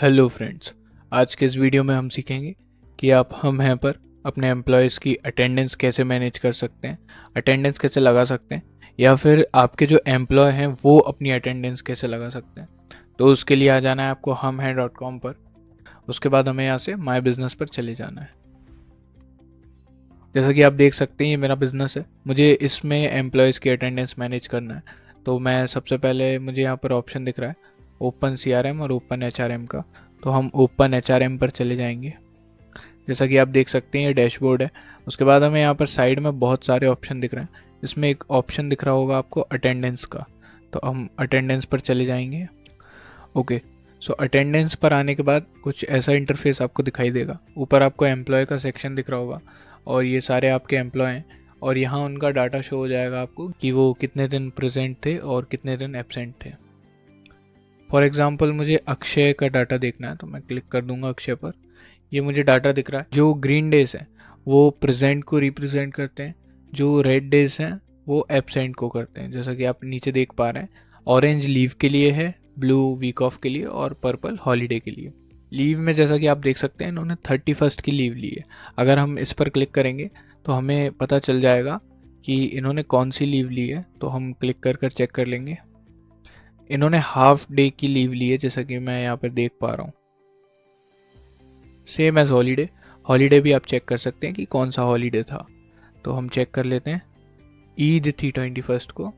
Hello friends, आज के इस वीडियो में हम सीखेंगे कि आप हम हैं पर अपने एम्प्लॉयज़ की अटेंडेंस कैसे मैनेज कर सकते हैं, अटेंडेंस कैसे लगा सकते हैं, या फिर आपके जो एम्प्लॉय हैं वो अपनी अटेंडेंस कैसे लगा सकते हैं। तो उसके लिए आ जाना है आपको humhai.com पर। उसके बाद हमें यहाँ से माय बिजनेस पर चले जाना है। जैसा कि आप देख सकते हैं ये मेरा बिजनेस है, मुझे इसमें एम्प्लॉयज़ की अटेंडेंस मैनेज करना है। तो मैं सबसे पहले मुझे यहाँ पर ऑप्शन दिख रहा है ओपन CRM और ओपन HRM का, तो हम ओपन HRM पर चले जाएंगे। जैसा कि आप देख सकते हैं ये डैशबोर्ड है। उसके बाद हमें यहाँ पर साइड में बहुत सारे ऑप्शन दिख रहे हैं। इसमें एक ऑप्शन दिख रहा होगा आपको अटेंडेंस का, तो हम अटेंडेंस पर चले जाएंगे। ओके, सो अटेंडेंस पर आने के बाद कुछ ऐसा इंटरफेस आपको दिखाई देगा। ऊपर आपको एम्प्लॉय का सेक्शन दिख रहा होगा और ये सारे आपके एम्प्लॉय हैं, और यहाँ उनका डाटा शो हो जाएगा आपको कि वो कितने दिन प्रेजेंट थे और कितने दिन एब्सेंट थे। फॉर एग्जाम्पल मुझे अक्षय का डाटा देखना है, तो मैं क्लिक कर दूंगा अक्षय पर। ये मुझे डाटा दिख रहा है। जो ग्रीन डेज हैं वो प्रेजेंट को रिप्रेजेंट करते हैं, जो रेड डेज हैं वो एब्सेंट को करते हैं। जैसा कि आप नीचे देख पा रहे हैं, ऑरेंज लीव के लिए है, ब्लू वीक ऑफ के लिए और पर्पल हॉलीडे के लिए। लीव में जैसा कि आप देख सकते हैं इन्होंने 31 की लीव ली है। अगर हम इस पर क्लिक करेंगे तो हमें पता चल जाएगा कि इन्होंने कौन सी लीव ली है, तो हम क्लिक कर कर चेक कर लेंगे। इन्होंने हाफ डे की लीव ली है, जैसा कि मैं यहाँ पर देख पा रहा हूँ। सेम एज हॉलीडे, हॉलीडे भी आप चेक कर सकते हैं कि कौन सा हॉलीडे था, तो हम चेक कर लेते हैं। ईद थी 21 को।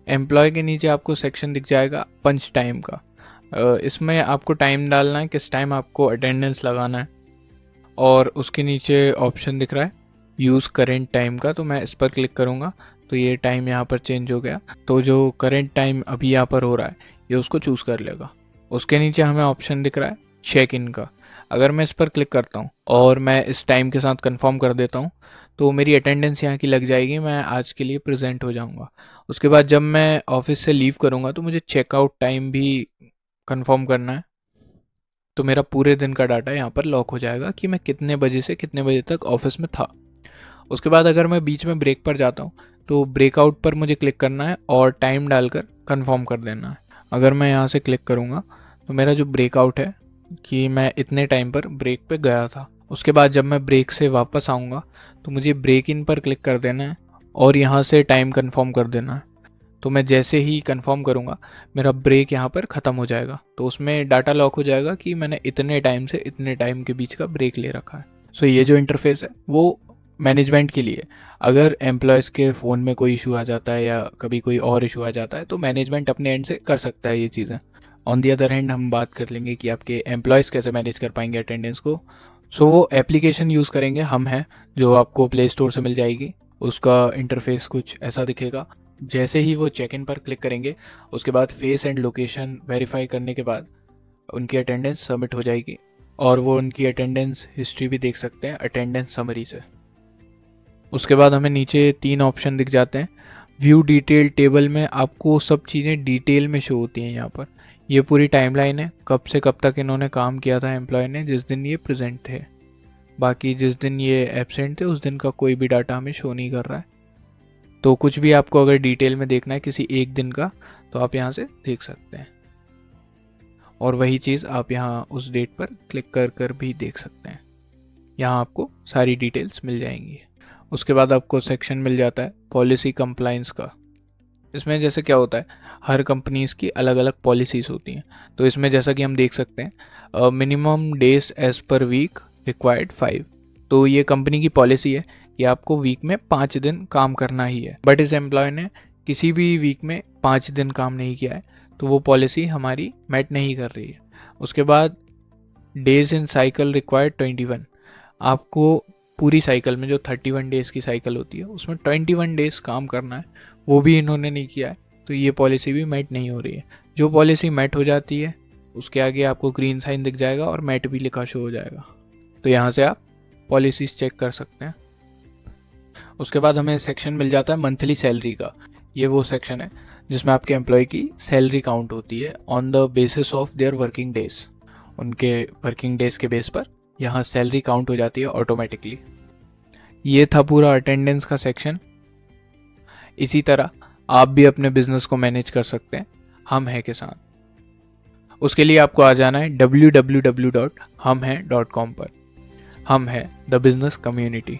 एम्प्लॉय के नीचे आपको सेक्शन दिख जाएगा पंच टाइम का। इसमें आपको टाइम डालना है, किस टाइम आपको अटेंडेंस लगाना है, और उसके नीचे ऑप्शन दिख रहा है यूज़ करेंट टाइम का, तो मैं इस पर क्लिक करूँगा तो ये टाइम यहाँ पर चेंज हो गया। तो जो करेंट टाइम अभी यहाँ पर हो रहा है ये उसको चूज़ कर लेगा। उसके नीचे हमें ऑप्शन दिख रहा है चेक इन का। अगर मैं इस पर क्लिक करता हूँ और मैं इस टाइम के साथ कंफर्म कर देता हूँ तो मेरी अटेंडेंस यहाँ की लग जाएगी, मैं आज के लिए प्रेजेंट हो जाऊँगा। उसके बाद जब मैं ऑफिस से लीव करूँगा तो मुझे चेकआउट टाइम भी कंफर्म करना है, तो मेरा पूरे दिन का डाटा यहाँ पर लॉक हो जाएगा कि मैं कितने बजे से कितने बजे तक ऑफिस में था। उसके बाद अगर मैं बीच में ब्रेक पर जाता हूँ तो ब्रेकआउट पर मुझे क्लिक करना है और टाइम डालकर कंफर्म कर देना है। अगर मैं यहाँ से क्लिक करूँगा तो मेरा जो ब्रेकआउट है कि मैं इतने टाइम पर ब्रेक पे गया था। उसके बाद जब मैं ब्रेक से वापस आऊँगा तो मुझे ब्रेक इन पर क्लिक कर देना है और यहाँ से टाइम कंफर्म कर देना है। तो मैं जैसे ही कंफर्म करूँगा मेरा ब्रेक यहाँ पर ख़त्म हो जाएगा, तो उसमें डाटा लॉक हो जाएगा कि मैंने इतने टाइम से इतने टाइम के बीच का ब्रेक ले रखा है। सो ये जो इंटरफेस है वो मैनेजमेंट के लिए। अगर एम्प्लॉयज़ के फ़ोन में कोई इशू आ जाता है या कभी कोई और इशू आ जाता है तो मैनेजमेंट अपने एंड से कर सकता है ये चीज़ें। ऑन दी अदर हैंड हम बात कर लेंगे कि आपके एम्प्लॉयज़ कैसे मैनेज कर पाएंगे अटेंडेंस को। सो वो एप्लीकेशन यूज़ करेंगे हम हैं, जो आपको प्ले स्टोर से मिल जाएगी। उसका इंटरफेस कुछ ऐसा दिखेगा। जैसे ही वो चेक इन पर क्लिक करेंगे उसके बाद फेस एंड लोकेशन वेरीफाई करने के बाद उनकी अटेंडेंस सबमिट हो जाएगी और वो उनकी अटेंडेंस हिस्ट्री भी देख सकते हैं अटेंडेंस समरी से। उसके बाद हमें नीचे 3 ऑप्शन दिख जाते हैं। व्यू डिटेल टेबल में आपको सब चीज़ें डिटेल में शो होती हैं। यहाँ पर ये पूरी टाइमलाइन है, कब से कब तक इन्होंने काम किया था एम्प्लॉय ने, जिस दिन ये प्रेजेंट थे। बाकी जिस दिन ये एब्सेंट थे उस दिन का कोई भी डाटा हमें शो नहीं कर रहा है। तो कुछ भी आपको अगर डिटेल में देखना है किसी एक दिन का तो आप यहाँ से देख सकते हैं, और वही चीज़ आप यहाँ उस डेट पर क्लिक कर कर भी देख सकते हैं। यहाँ आपको सारी डिटेल्स मिल जाएंगी। उसके बाद आपको सेक्शन मिल जाता है पॉलिसी कंप्लाइंस का। इसमें जैसे क्या होता है, हर कंपनीज़ की अलग अलग पॉलिसीज़ होती हैं। तो इसमें जैसा कि हम देख सकते हैं minimum days as per week required 5। तो ये कंपनी की पॉलिसी है कि आपको वीक में 5 दिन काम करना ही है। बट इस एम्प्लॉय ने किसी भी वीक में 5 दिन काम नहीं किया है, तो वो पॉलिसी हमारी मैट नहीं कर रही है। उसके बाद डेज इन साइकिल रिक्वायर्ड 21। आपको पूरी साइकिल में जो 31 डेज़ की साइकिल होती है उसमें 21 डेज़ काम करना है, वो भी इन्होंने नहीं किया है, तो ये पॉलिसी भी मैट नहीं हो रही है। जो पॉलिसी मैट हो जाती है उसके आगे आपको ग्रीन साइन दिख जाएगा और मैट भी लिखा शो हो जाएगा। तो यहाँ से आप पॉलिसीज़ चेक कर सकते हैं। उसके बाद हमें सेक्शन मिल जाता है मंथली सैलरी का। ये वो सेक्शन है जिसमें आपके एम्प्लॉय की सैलरी काउंट होती है on the basis of their working days. उनके वर्किंग डेज के बेस पर यहाँ सैलरी काउंट हो जाती है ऑटोमेटिकली। ये था पूरा अटेंडेंस का सेक्शन। इसी तरह आप भी अपने बिजनेस को मैनेज कर सकते हैं हम है के साथ। उसके लिए आपको आ जाना है www.humhai.com पर। हम है द बिजनेस कम्युनिटी।